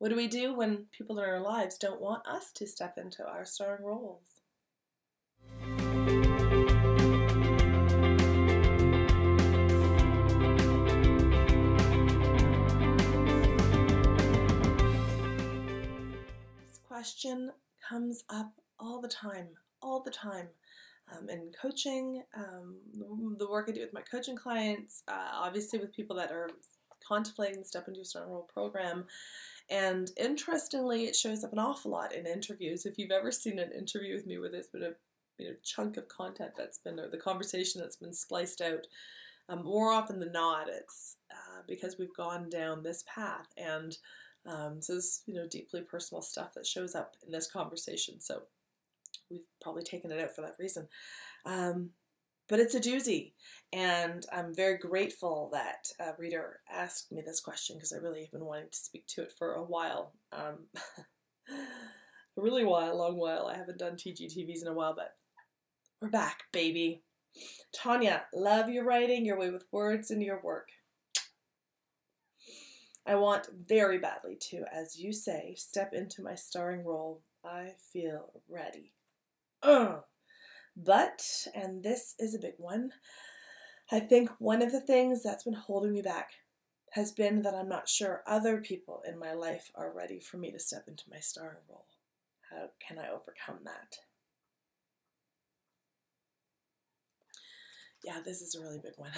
What do we do when people in our lives don't want us to step into our starring roles? This question comes up all the time, all the time. In coaching, the work I do with my coaching clients, obviously with people that are contemplating the Step Into Your Starring Role program. And interestingly, it shows up an awful lot in interviews. If you've ever seen an interview with me where there's been a chunk of content that's been, or the conversation that's been spliced out, more often than not, it's because we've gone down this path. And so it's deeply personal stuff that shows up in this conversation. So we've probably taken it out for that reason. But it's a doozy, and I'm very grateful that a reader asked me this question, because I really have been wanting to speak to it for a while. A really long while. I haven't done TGTVs in a while, but we're back, baby. Tanya, love your writing, your way with words, and your work. I want very badly to, as you say, step into my starring role. I feel ready. But, and this is a big one, I think one of the things that's been holding me back has been that I'm not sure other people in my life are ready for me to step into my starring role. How can I overcome that? Yeah, this is a really big one.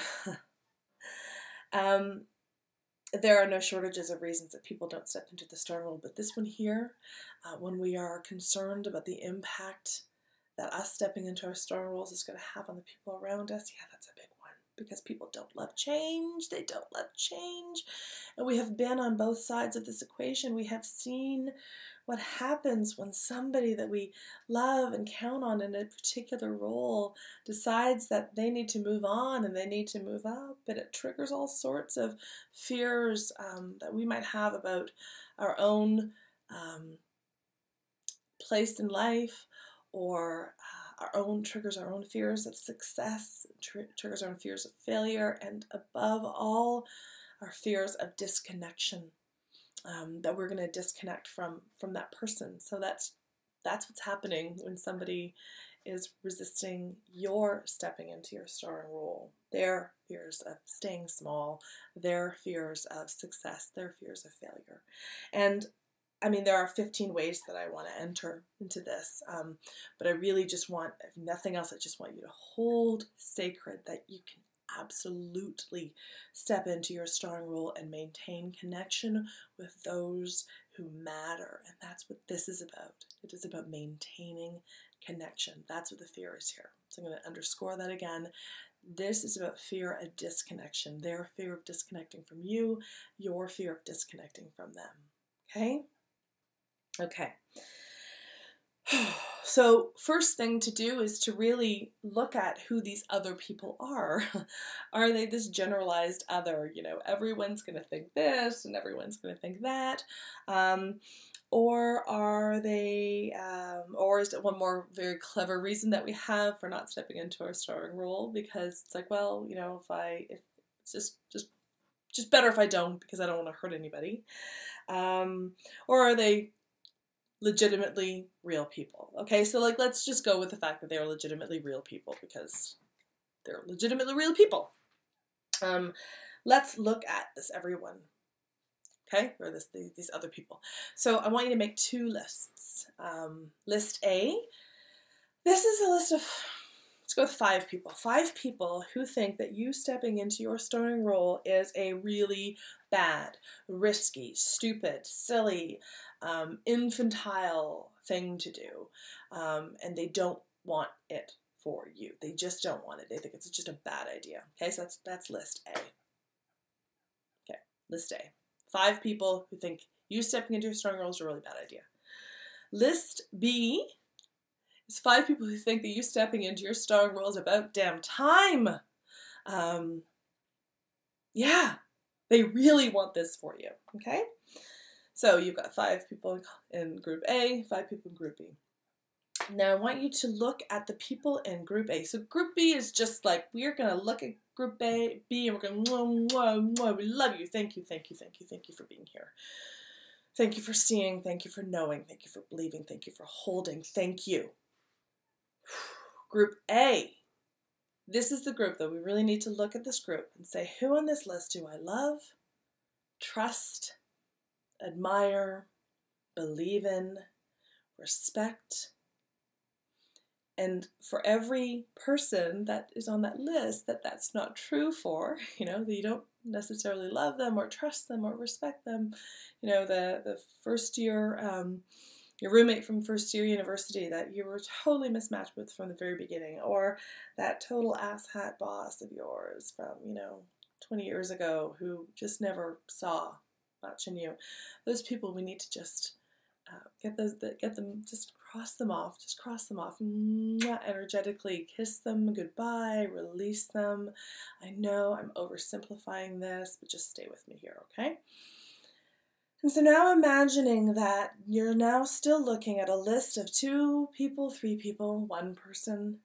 There are no shortages of reasons that people don't step into the starring role, but this one here, when we are concerned about the impact that us stepping into our starring roles is going to have on the people around us, yeah, that's a big one. Because people don't love change. They don't love change. And we have been on both sides of this equation. We have seen what happens when somebody that we love and count on in a particular role decides that they need to move on and they need to move up. And it triggers all sorts of fears that we might have about our own place in life, or triggers our own fears of success, triggers our own fears of failure, and above all, our fears of disconnection, that we're going to disconnect from that person. So that's what's happening when somebody is resisting your stepping into your starring role. Their fears of staying small, their fears of success, their fears of failure. And I mean, there are 15 ways that I want to enter into this, but I really just want, if nothing else, I just want you to hold sacred that you can absolutely step into your starring role and maintain connection with those who matter. And that's what this is about. It is about maintaining connection. That's what the fear is here. So I'm going to underscore that again. This is about fear of disconnection. Their fear of disconnecting from you, your fear of disconnecting from them. Okay? Okay, so first thing to do is to really look at who these other people are. Are they this generalized other? Everyone's going to think this and everyone's going to think that. Or are they, or is it one more very clever reason that we have for not stepping into our starring role? Because it's like, well, if it's just better if I don't, because I don't want to hurt anybody. Or are they legitimately real people? Okay, so let's just go with the fact that they're legitimately real people, because they're legitimately real people. Let's look at this everyone, okay, or these other people. So I want you to make two lists. List A, this is a list of, let's go with 5 people. 5 people who think that you stepping into your starring role is a really bad, risky, stupid, silly, infantile thing to do, and they don't want it for you. They just don't want it. They think it's just a bad idea. Okay, so that's list A. Okay, list A. 5 people who think you stepping into your starring role is a really bad idea. List B is 5 people who think that you stepping into your starring role is about damn time. Yeah, they really want this for you. Okay. So you've got 5 people in group A, 5 people in group B. Now I want you to look at the people in group A. So group B is just like, we're going to look at group B and we're going, mwah, mwah, mwah, we love you. Thank you, thank you, thank you, thank you for being here. Thank you for seeing. Thank you for knowing. Thank you for believing. Thank you for holding. Thank you. Group A. This is the group that we really need to look at this group and say, who on this list do I love, trust, admire, believe in, respect? And for every person that is on that list that's not true for, that you don't necessarily love them or trust them or respect them, the first year, your roommate from first year university that you were totally mismatched with from the very beginning, or that total asshat boss of yours from, 20 years ago who just never saw much in you. Those people, we need to just get them, just cross them off, energetically kiss them goodbye, release them. I know I'm oversimplifying this, but just stay with me here, okay? And so now imagining that you're now still looking at a list of 2 people, 3 people, 1 person,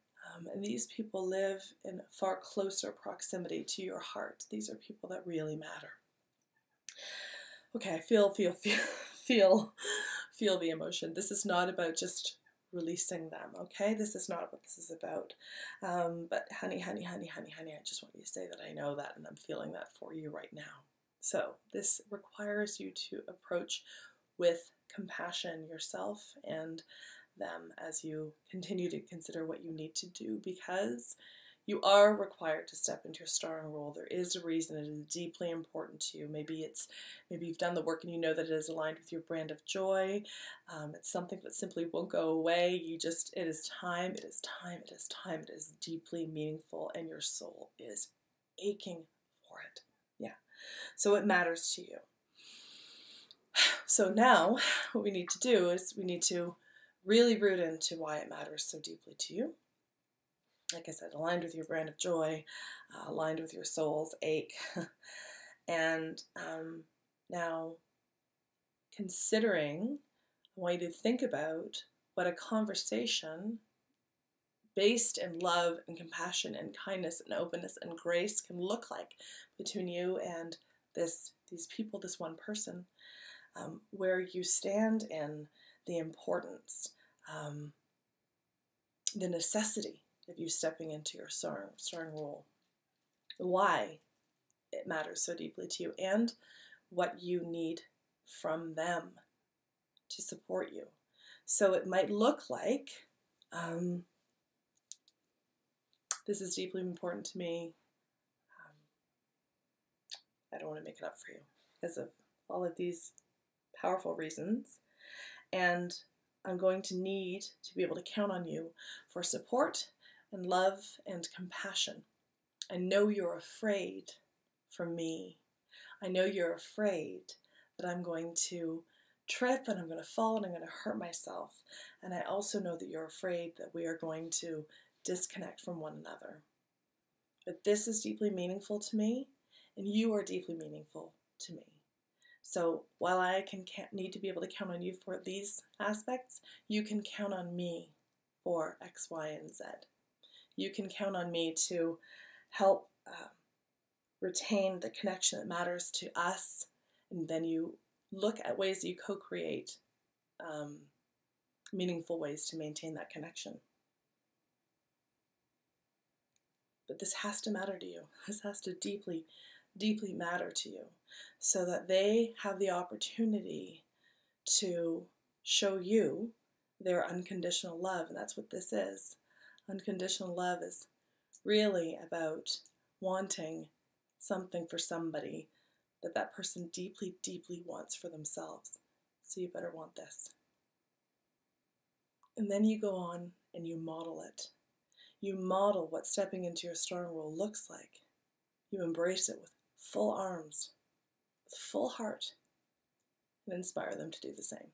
and these people live in far closer proximity to your heart. These are people that really matter. Okay, feel the emotion. This is not about just releasing them, okay? This is not what this is about. But honey, I just want you to say that I know that and I'm feeling that for you right now. So this requires you to approach with compassion yourself and them as you continue to consider what you need to do, because you are required to step into your starring role. There is a reason it is deeply important to you. Maybe you've done the work and you know that it is aligned with your brand of joy. It's something that simply won't go away. It is time, it is deeply meaningful, and your soul is aching for it. Yeah. So it matters to you. So now what we need to do is we need to really root into why it matters so deeply to you. Like I said, aligned with your brand of joy, aligned with your soul's ache. And now considering, I want you to think about what a conversation based in love and compassion and kindness and openness and grace can look like between you and these people, this one person, where you stand in the importance, the necessity of you stepping into your starring role, why it matters so deeply to you, and what you need from them to support you. So it might look like, this is deeply important to me. I don't want to make it up for you because of all of these powerful reasons. And I'm going to need to be able to count on you for support and love and compassion. I know you're afraid from me. I know you're afraid that I'm going to trip and I'm going to fall and I'm going to hurt myself. And I also know that you're afraid that we are going to disconnect from one another. But this is deeply meaningful to me, and you are deeply meaningful to me. So while I need to be able to count on you for these aspects, you can count on me for X, Y, and Z. You can count on me to help retain the connection that matters to us, and then you look at ways that you co-create meaningful ways to maintain that connection. But this has to matter to you. This has to deeply, deeply matter to you, so that they have the opportunity to show you their unconditional love. And that's what this is. Unconditional love is really about wanting something for somebody that person deeply, deeply wants for themselves. So you better want this. And then you go on and you model it. You model what stepping into your starring role looks like. You embrace it with full arms, with full heart, and inspire them to do the same.